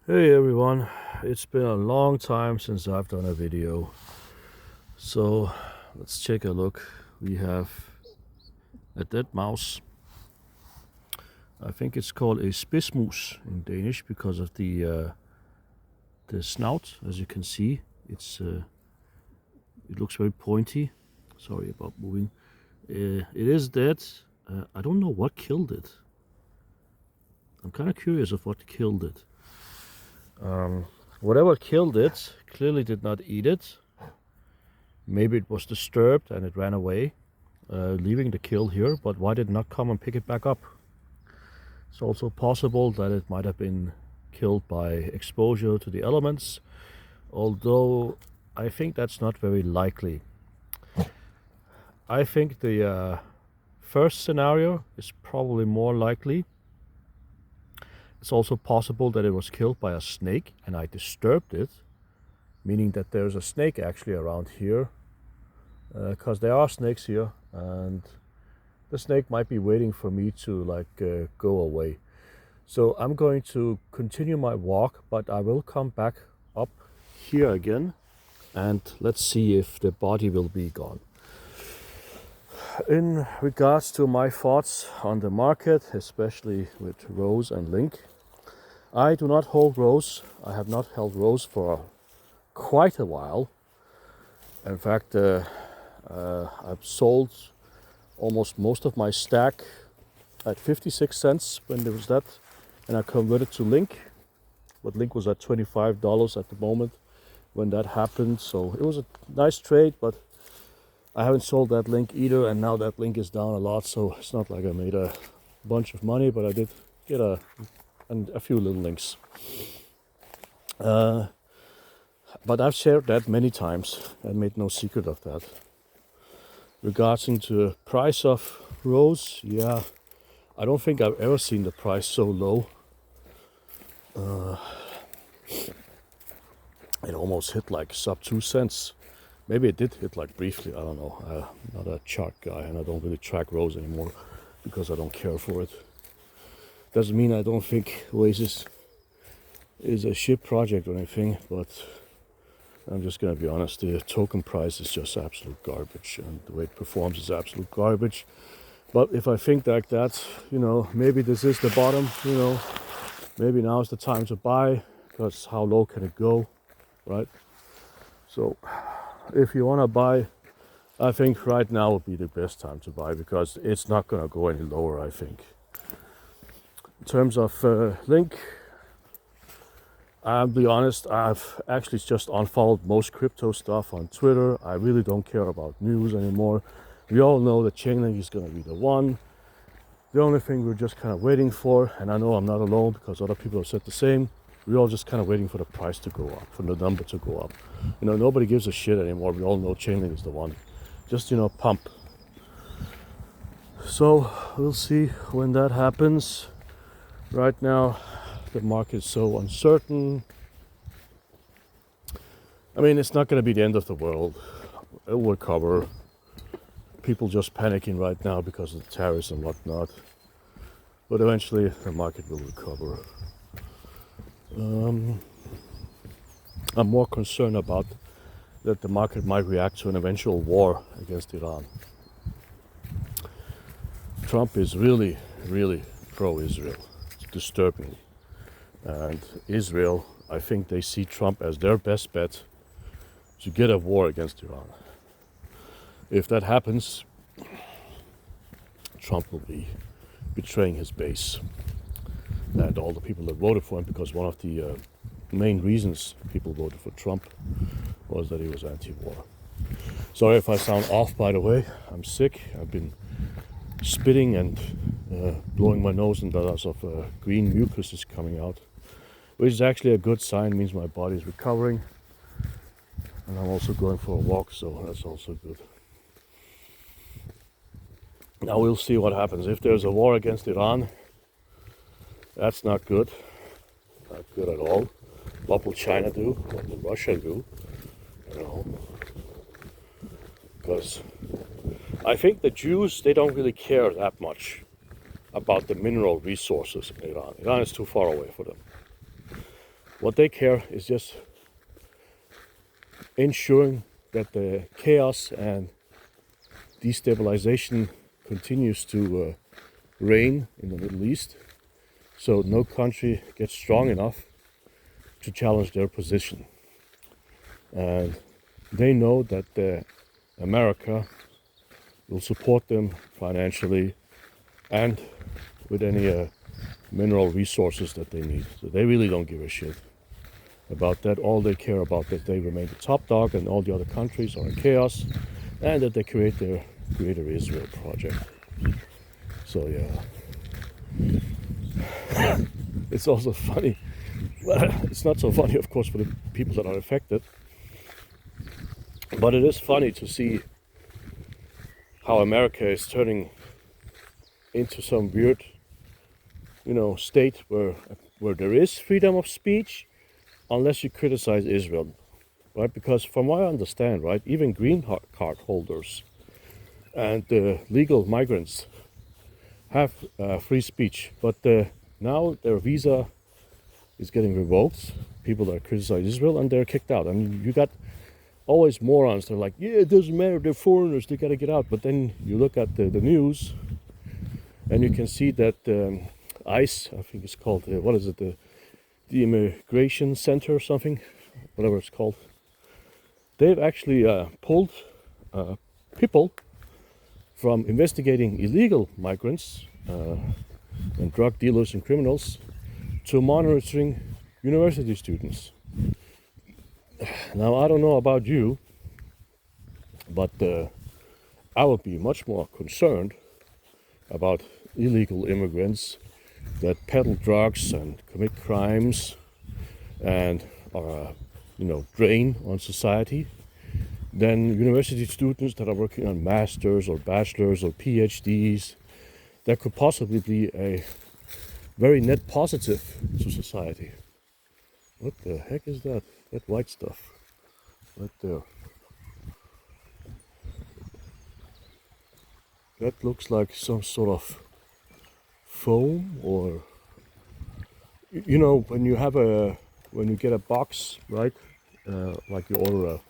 Hey everyone, it's been a long time since I've done a video, so let's take a look. We have a dead mouse. I think it's called a spidsmus in Danish because of the snout. As you can see, it looks very pointy. Sorry about moving. It is dead. I don't know what killed it. I'm kind of curious of what killed it. Whatever killed it clearly did not eat it. Maybe it was disturbed and it ran away, leaving the kill here, but why did it not come and pick it back up? It's also possible that it might have been killed by exposure to the elements, although I think that's not very likely. I think the first scenario is probably more likely. It's also possible that it was killed by a snake and I disturbed it, meaning that there's a snake actually around here, because there are snakes here, and the snake might be waiting for me to go away. So I'm going to continue my walk, but I will come back up here again, and let's see if the body will be gone. In regards to my thoughts on the market, especially with Rose and Link, I do not hold Rose. I have not held Rose for quite a while. In fact, I've sold almost most of my stack at 56 cents when there was that, and I converted to Link, but Link was at $25 at the moment when that happened, so it was a nice trade, but I haven't sold that Link either, and now that Link is down a lot, so it's not like I made a bunch of money, but I did get a few little Links. But I've shared that many times and made no secret of that. Regarding to the price of Rose, yeah, I don't think I've ever seen the price so low. It almost hit like sub 2 cents. Maybe it did hit like briefly, I don't know. I'm not a chart guy and I don't really track Rose anymore because I don't care for it. Doesn't mean I don't think Oasis is a shit project or anything, but I'm just gonna be honest, the token price is just absolute garbage and the way it performs is absolute garbage. But if I think like that, maybe this is the bottom, maybe now is the time to buy, because how low can it go, right? So if you wanna buy, I think right now would be the best time to buy because it's not gonna go any lower, I think. In terms of Link, I'll be honest, I've actually just unfollowed most crypto stuff on Twitter. I really don't care about news anymore. We all know that Chainlink is going to be the one. The only thing we're just kind of waiting for, and I know I'm not alone because other people have said the same, we're all just kind of waiting for the price to go up, for the number to go up. Nobody gives a shit anymore. We all know Chainlink is the one. Just, pump. So we'll see when that happens. Right now, the market is so uncertain. I mean, it's not going to be the end of the world. It will recover. People just panicking right now because of the tariffs and whatnot. But eventually, the market will recover. I'm more concerned about that the market might react to an eventual war against Iran. Trump is really, really pro-Israel. It's disturbing. And Israel, I think they see Trump as their best bet to get a war against Iran. If that happens, Trump will be betraying his base and all the people that voted for him, because one of the main reasons people voted for Trump was that he was anti-war. Sorry if I sound off, by the way. I'm sick. I've been spitting and blowing my nose, and lots of green mucus is coming out, which is actually a good sign, means my body is recovering. And I'm also going for a walk, so that's also good. Now we'll see what happens. If there's a war against Iran, that's not good. Not good at all. What will China do? What will Russia do? Because I think the Jews, they don't really care that much about the mineral resources in Iran. Iran is too far away for them. What they care is just ensuring that the chaos and destabilization continues to reign in the Middle East, so no country gets strong enough to challenge their position. And they know that America will support them financially and with any mineral resources that they need. So they really don't give a shit about that. All they care about that they remain the top dog and all the other countries are in chaos, and that they create their Greater Israel project. So yeah, it's also funny. Well, it's not so funny, of course, for the people that are affected, but it is funny to see how America is turning into some weird, state where there is freedom of speech, unless you criticize Israel, right? Because from what I understand, right, even green card holders and legal migrants have free speech, but now their visa is getting revoked. People that criticize Israel, and they're kicked out. I mean, you got always morons. They're like, yeah, it doesn't matter. They're foreigners. They got to get out. But then you look at the news, and you can see that ICE, I think it's called, what is it, the Immigration Center or something, whatever it's called. They've actually pulled people from investigating illegal migrants and drug dealers and criminals to monitoring university students. Now, I don't know about you, but I would be much more concerned about illegal immigrants that peddle drugs and commit crimes and drain on society than university students that are working on masters or bachelors or PhDs that could possibly be a very net positive to society. What the heck is that? That white stuff right there. That looks like some sort of foam, or when you get a box, right? Like you order a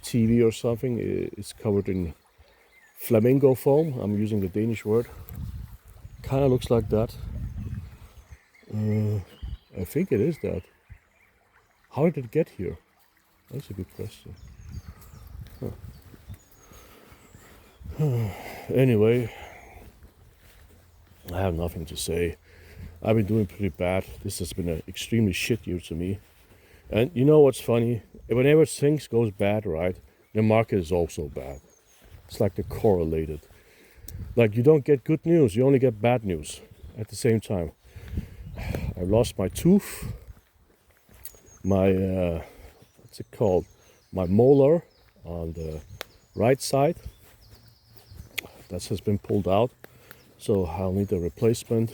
TV or something, it's covered in flamingo foam. I'm using the Danish word. Kind of looks like that. I think it is that. How did it get here? That's a good question. Anyway, I have nothing to say. I've been doing pretty bad. This has been an extremely shit year to me. And you know what's funny? Whenever things goes bad, right, the market is also bad. It's like they're correlated. Like you don't get good news, you only get bad news at the same time. I lost my tooth. My, what's it called? My molar on the right side. That has been pulled out. So I'll need a replacement.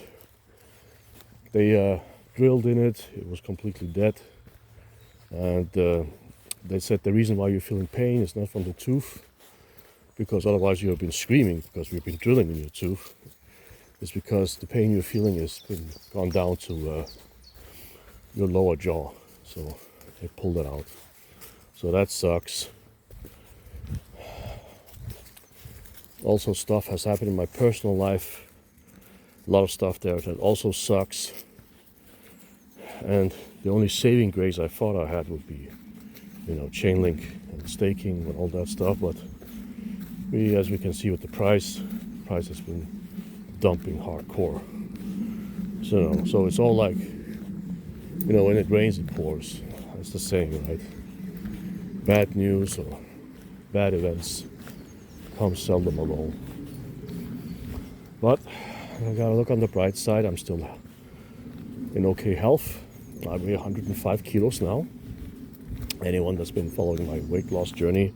They drilled in it. It was completely dead. And they said the reason why you're feeling pain is not from the tooth, because otherwise you have been screaming because we've been drilling in your tooth. It's because the pain you're feeling has been gone down to your lower jaw. So they pulled it out. So that sucks. Also, stuff has happened in my personal life. A lot of stuff there that also sucks. And the only saving grace I thought I had would be, chain link and staking and all that stuff. But as we can see with the price has been dumping hardcore. So it's all like, when it rains, it pours. That's the saying, right? Bad news or bad events come seldom alone. But I gotta look on the bright side. I'm still in okay health. I weigh 105 kilos now. Anyone that's been following my weight loss journey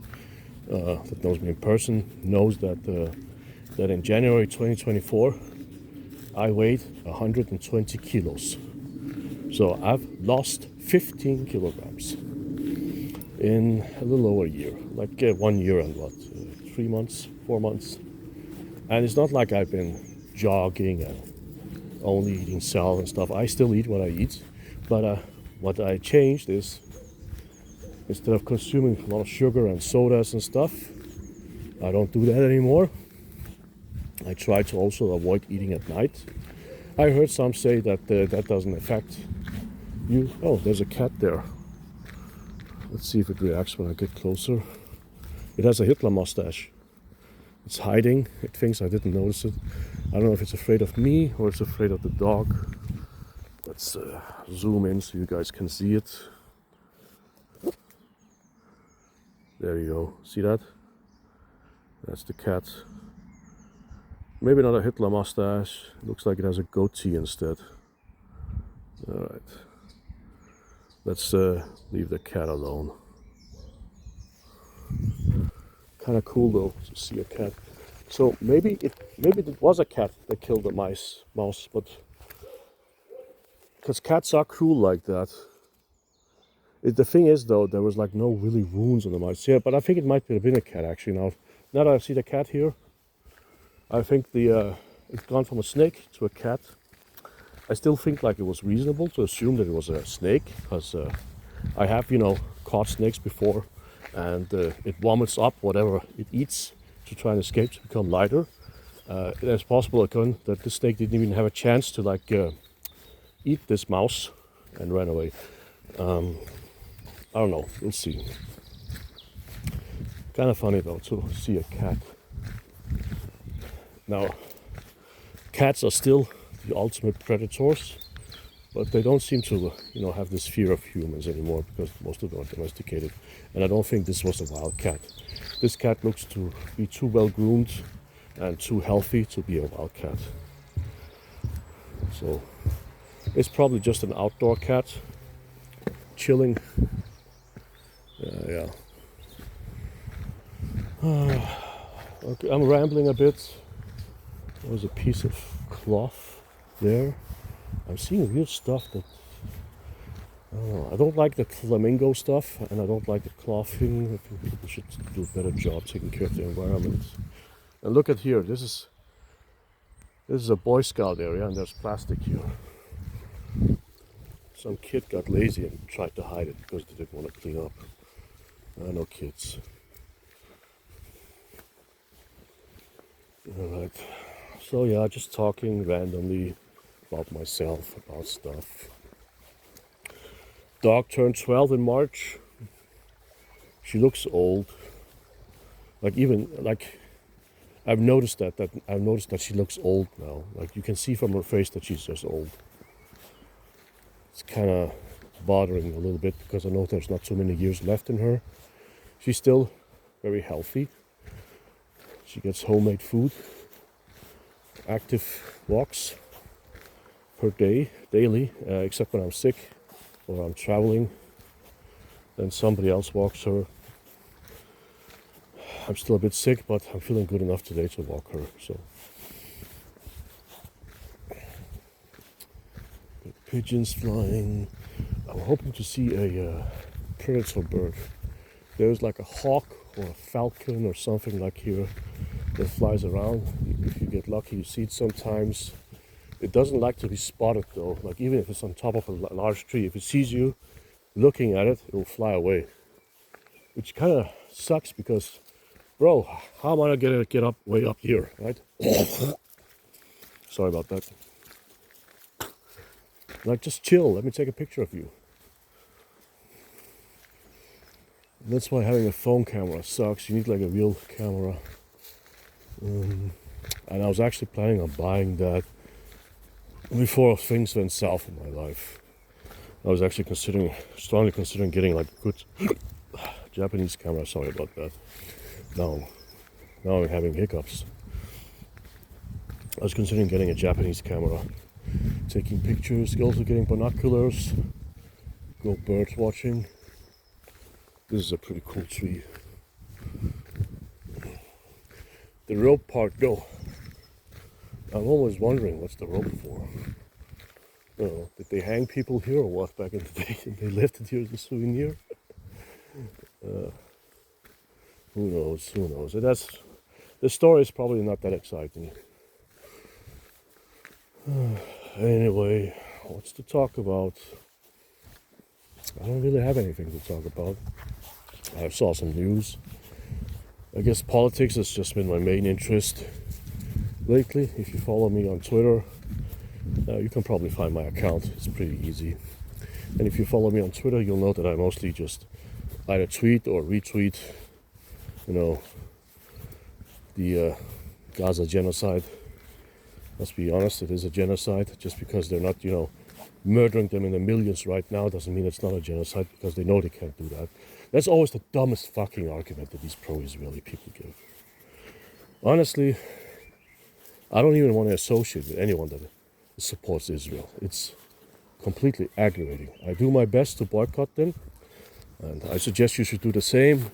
that knows me in person knows that in January 2024 I weighed 120 kilos. So I've lost 15 kilograms in a little over a year, like 1 year and 3 months, 4 months. And it's not like I've been jogging and only eating salad and stuff. I still eat what I eat, but what I changed is, instead of consuming a lot of sugar and sodas and stuff, I don't do that anymore. I try to also avoid eating at night. I heard some say that that doesn't affect you. Oh, there's a cat there. Let's see if it reacts when I get closer. It has a Hitler mustache. It's hiding. It thinks I didn't notice it. I don't know if it's afraid of me or it's afraid of the dog. Let's zoom in so you guys can see it. There you go. See that? That's the cat. Maybe not a Hitler mustache. It looks like it has a goatee instead. Alright. Let's leave the cat alone. Kind of cool though to see a cat. So maybe it was a cat that killed the mouse, but because cats are cool like that. The thing is though, there was like no really wounds on the mouse. Yeah, but I think it might have been a cat actually. Now that I see the cat here, I think it's gone from a snake to a cat. I still think like it was reasonable to assume that it was a snake, because I have caught snakes before, and it vomits up whatever it eats to try and escape to become lighter. It's possible again that the snake didn't even have a chance to eat this mouse and ran away. I don't know. We'll see. Kind of funny though to see a cat. Now, cats are still the ultimate predators, but they don't seem to, have this fear of humans anymore because most of them are domesticated. And I don't think this was a wild cat. This cat looks to be too well groomed and too healthy to be a wild cat. So it's probably just an outdoor cat, chilling. Yeah. Okay, I'm rambling a bit. There's a piece of cloth there. I'm seeing weird stuff that I don't like the flamingo stuff, and I don't like the cloth thing. I think people should do a better job taking care of the environment. And look at here. This is a Boy Scout area, and there's plastic here. Some kid got lazy and tried to hide it because they didn't want to clean up. I know kids. Alright. So yeah, just talking randomly about myself, about stuff. Dog turned 12 in March. She looks old. I've noticed that she looks old now. Like you can see from her face that she's just old. It's kind of bothering a little bit because I know there's not too many years left in her. She's still very healthy. She gets homemade food, active walks per day, daily, except when I'm sick or I'm traveling. Then somebody else walks her. I'm still a bit sick, but I'm feeling good enough today to walk her. So, pigeons flying. I'm hoping to see a predator bird. There's like a hawk or a falcon or something like here that flies around. If you get lucky, you see it sometimes. It doesn't like to be spotted though. Like even if it's on top of a large tree, if it sees you looking at it, it will fly away. Which kind of sucks because, bro, how am I gonna get up way up here, right? Sorry about that. Like just chill. Let me take a picture of you. That's why having a phone camera sucks. You need like a real camera. And I was actually planning on buying that before things went south in my life. I was actually strongly considering getting like a good Japanese camera. Sorry about that. Now I'm having hiccups. I was considering getting a Japanese camera, taking pictures, also getting binoculars, go bird watching. This is a pretty cool tree. The rope part though, I'm always wondering what's the rope for. Did they hang people here or what back in the day? They left it here as a souvenir? Who knows? The story is probably not that exciting. Anyway, what's to talk about? I don't really have anything to talk about. I saw some news. I guess politics has just been my main interest lately. If you follow me on Twitter, you can probably find my account. It's pretty easy. And if you follow me on Twitter, you'll know that I mostly just either tweet or retweet, the Gaza genocide. Let's be honest, it is a genocide. Just because they're not, murdering them in the millions right now doesn't mean it's not a genocide, because they know they can't do that. That's always the dumbest fucking argument that these pro-Israeli people give. Honestly, I don't even want to associate with anyone that supports Israel. It's completely aggravating. I do my best to boycott them, and I suggest you should do the same.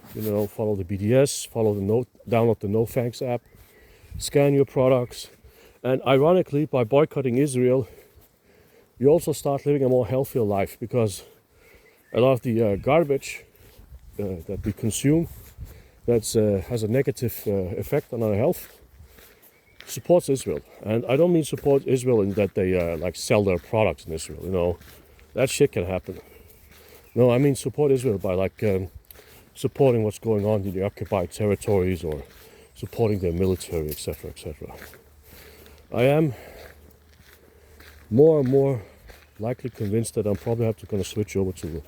Follow the BDS, download the NoFanks app, scan your products, and ironically, by boycotting Israel, you also start living a more healthier life, because a lot of the garbage that we consume that has a negative effect on our health supports Israel. And I don't mean support Israel in that they sell their products in Israel. That shit can happen. No, I mean support Israel by supporting what's going on in the occupied territories, or supporting their military, etc., etc. I am more and more likely convinced that I'm probably going to switch over to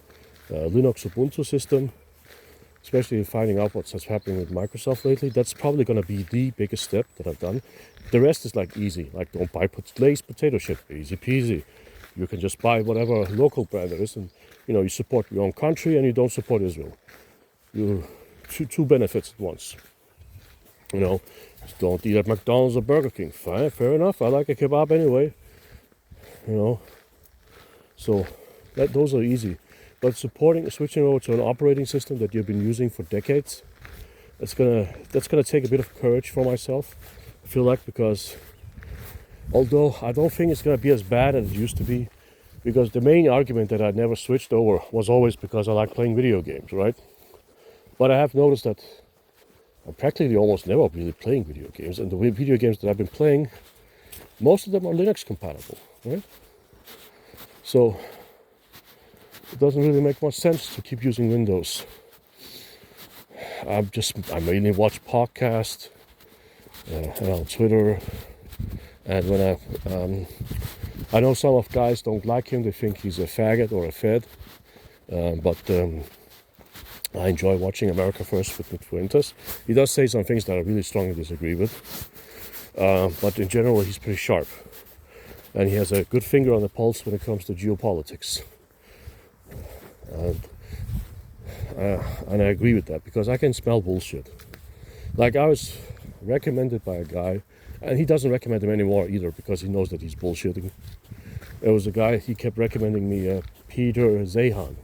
the Linux Ubuntu system, especially finding out what's happening with Microsoft lately. That's probably going to be the biggest step that I've done. The rest is easy, don't buy Lay's potato chip, easy peasy. You can just buy whatever local brand there is, and you support your own country and you don't support Israel. You two benefits at once. Don't eat at McDonald's or Burger King. Fine, fair enough. I like a kebab anyway. So those are easy. But switching over to an operating system that you've been using for decades, that's gonna take a bit of courage for myself. I feel like, because although I don't think it's gonna be as bad as it used to be, because the main argument that I never switched over was always because I like playing video games, right? But I have noticed that I'm practically almost never really playing video games, and the video games that I've been playing, most of them are Linux compatible, right? So it doesn't really make much sense to keep using Windows. I mainly watch podcasts and on Twitter, and when I know some of guys don't like him, they think he's a faggot or a fed, but I enjoy watching America First with Fuentes. He does say some things that I really strongly disagree with, but in general he's pretty sharp, and he has a good finger on the pulse when it comes to geopolitics. And I agree with that, because I can smell bullshit. I was recommended by a guy, and he doesn't recommend him anymore either, because he knows that he's bullshitting. There was a guy, he kept recommending me Peter Zeihan,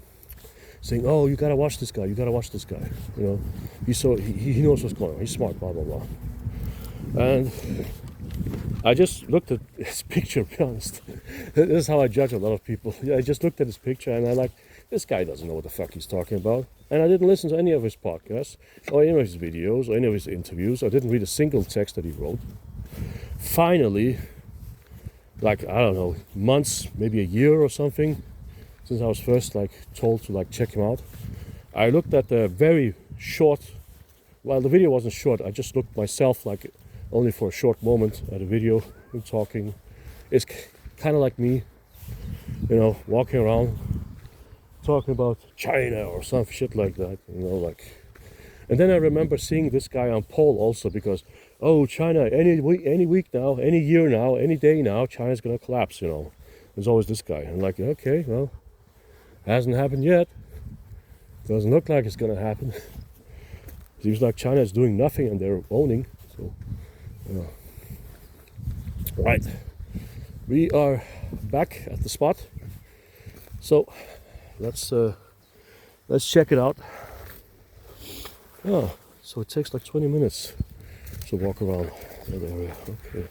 saying, "Oh, you gotta watch this guy. You gotta watch this guy. He knows what's going on. He's smart, blah blah blah." And I just looked at his picture. To be honest, this is how I judge a lot of people. I just looked at his picture, and I this guy doesn't know what the fuck he's talking about. And I didn't listen to any of his podcasts, or any of his videos, or any of his interviews. I didn't read a single text that he wrote. Finally, I don't know, months, maybe a year or something, since I was first told to check him out, I looked at the very short, well, the video wasn't short, I just looked myself only for a short moment at a video, him talking. It's kind of like me, walking around talking about China or some shit like that, And then I remember seeing this guy on poll also, because, oh, China, any week now, any year now, any day now, China's gonna collapse, There's always this guy. I'm okay, well, hasn't happened yet. Doesn't look like it's gonna happen. Seems like China is doing nothing and they're owning. So, right. We are back at the spot. So let's check it out. Oh, so it takes 20 minutes to walk around that area. Okay.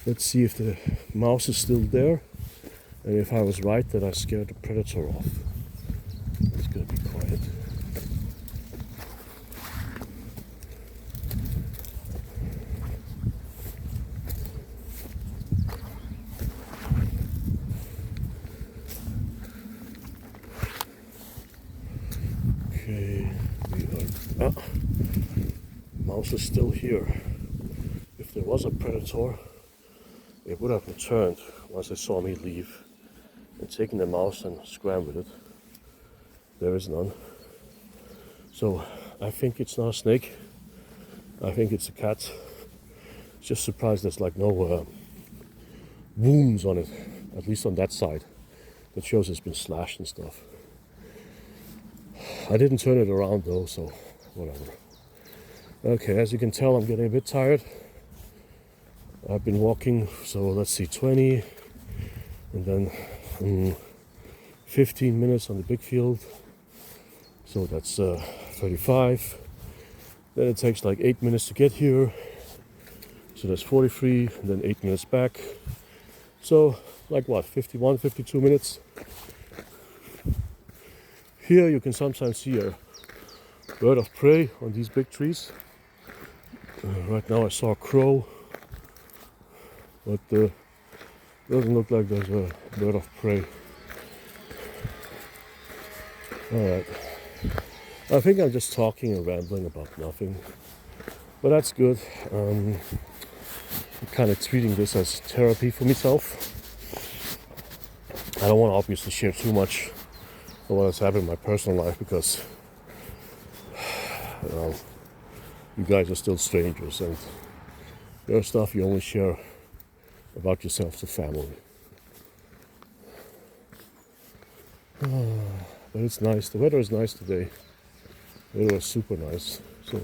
Let's see if the mouse is still there, and if I was right that I scared the predator off. It's gonna be quiet. mouse is still here. If there was a predator, it would have returned once they saw me leave and taken the mouse and swam with it. There is none. So I think it's not a snake. I think it's a cat. Just surprised there's like no wounds on it, at least on that side. That shows it's been slashed and stuff. I didn't turn it around though, so whatever. Okay, as you can tell, I'm getting a bit tired. I've been walking, so let's see, 20 and then 15 minutes on the big field. So that's 35. Then it takes like 8 minutes to get here. So that's 43, and then 8 minutes back. So like what, 51, 52 minutes. Here you can sometimes see a bird of prey on these big trees. Right now I saw a crow, but doesn't look like there's a bird of prey. Alright, I think I'm just talking and rambling about nothing, but that's good. I'm kind of treating this as therapy for myself. I don't want to obviously share too much of what has happened in my personal life because you guys are still strangers and there's stuff you only share about yourself to family. But it's nice. The weather is nice today. The weather was super nice. So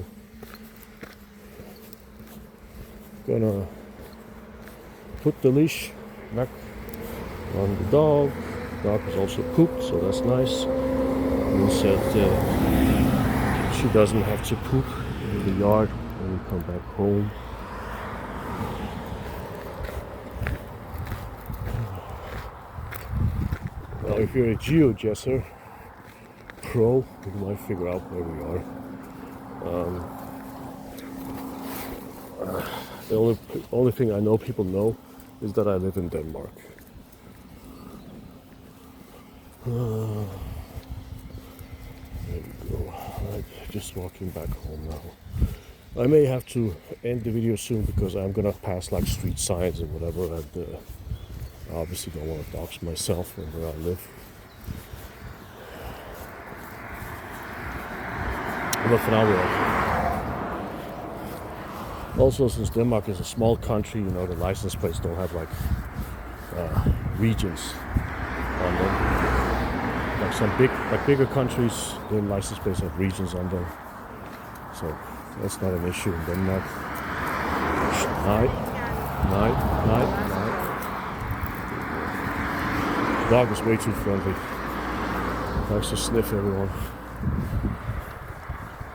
gonna put the leash back on the dog. The dog is also pooped, so that's nice. And said she doesn't have to poop in the yard when we come back home. Now, if you're a GeoGuessr pro, you might figure out where we are. The only thing I know people know is that I live in Denmark. There we go. Right, just walking back home now. I may have to end the video soon because I'm gonna pass like street signs and whatever, and I obviously don't want to dox myself where I live. But for now, also, since Denmark is a small country, you know, the license plates don't have like regions on them. Like some bigger countries, the license plates have regions on them. So that's not an issue in Denmark. Night. The dog is way too friendly. Likes to sniff everyone.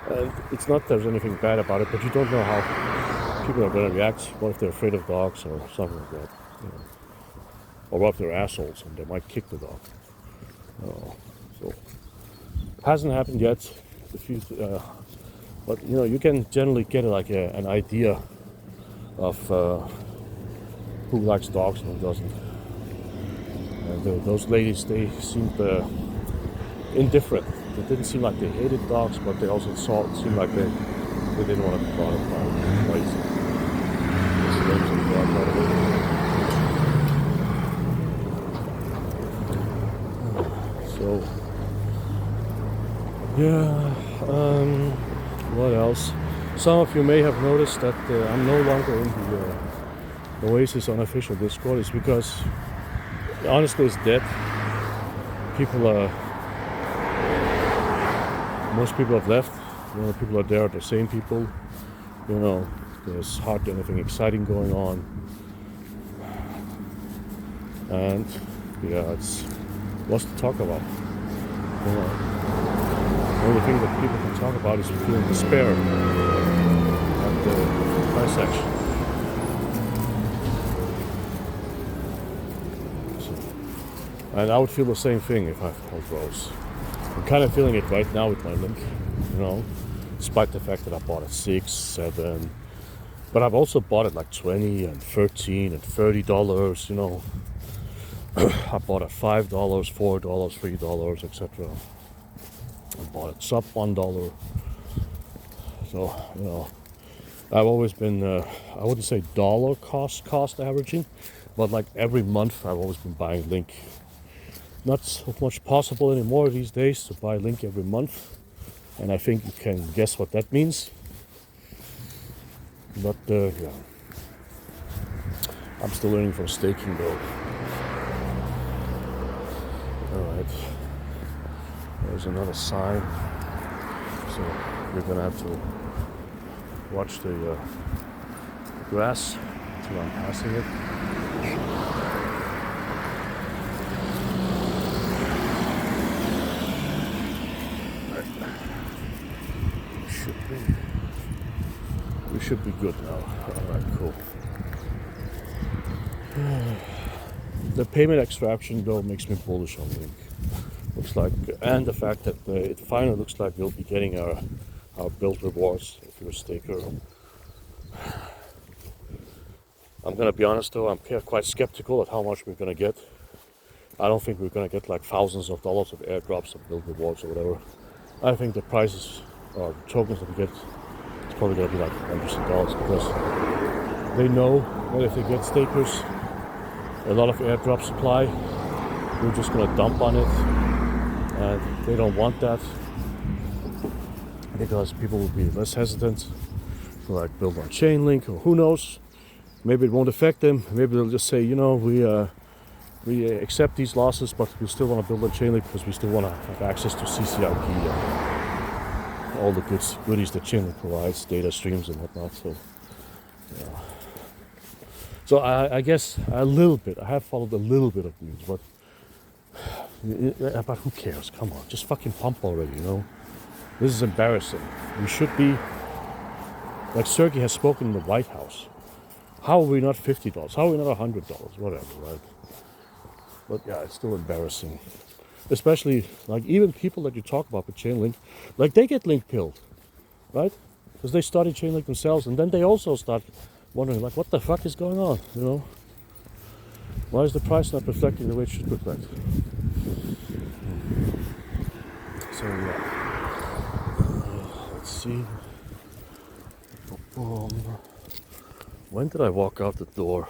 And it's not that there's anything bad about it, but you don't know how people are going to react. What if they're afraid of dogs or something like that? You know. Or what if they're assholes and they might kick the dog? So hasn't happened yet. But you know, you can generally get like an idea of who likes dogs and who doesn't. And those ladies, they seemed indifferent. It didn't seem like they hated dogs, but they also seemed like they didn't want to be bothered by it. So, yeah, what else? Some of you may have noticed that I'm no longer in the Oasis unofficial Discord. It's because, honestly, it's dead. Most people have left. You know, people are there, the same people. You know, there's hardly anything exciting going on. And yeah, it's what's to talk about. You know, the only thing that people can talk about is feeling despair at the price action. So, and I would feel the same thing if I held Rose. I'm kind of feeling it right now with my link, you know, despite the fact that I bought it 6, 7, but I've also bought it like 20 and 13 and $30, you know. I bought it $5, $4, $3, etc. I bought it sub $1. So, you know, I've always been, I wouldn't say dollar cost averaging, but like every month I've always been buying Link. Not so much possible anymore these days to buy Link every month, and I think you can guess what that means. But yeah, I'm still learning from staking though. All right, there's another sign, so you're gonna have to watch the grass until I'm passing it. We should be good now. Alright, cool. The payment extraction though makes me bullish on Link. Looks like, and the fact that it finally looks like we'll be getting our build rewards if you're a staker. I'm gonna be honest though, I'm quite skeptical at how much we're gonna get. I don't think we're gonna get like thousands of dollars of airdrops or build rewards or whatever. I think the prices or the tokens that we get, it's probably gonna be like hundreds of dollars because they know that if they get stakers, a lot of airdrop supply, we're just gonna dump on it, and they don't want that because people will be less hesitant to like build on Chainlink, or who knows. Maybe it won't affect them. Maybe they'll just say, you know, we accept these losses, but we still want to build on Chainlink because we still want to have access to CCIP and all the goodies that Chainlink provides, data streams and whatnot. So, yeah. So I guess a little bit. I have followed a little bit of news, but who cares? Come on, just fucking pump already. You know, this is embarrassing. We should be like Sergey has spoken in the White House. How are we not $50? How are we not $100? Whatever, right? But yeah, it's still embarrassing. Especially, like, even people that you talk about with Chainlink, like, they get link pilled, right? Because they started Chainlink themselves, and then they also start wondering, like, what the fuck is going on, you know? Why is the price not reflecting the way it should reflect? So, yeah. Let's see. Boom. When did I walk out the door?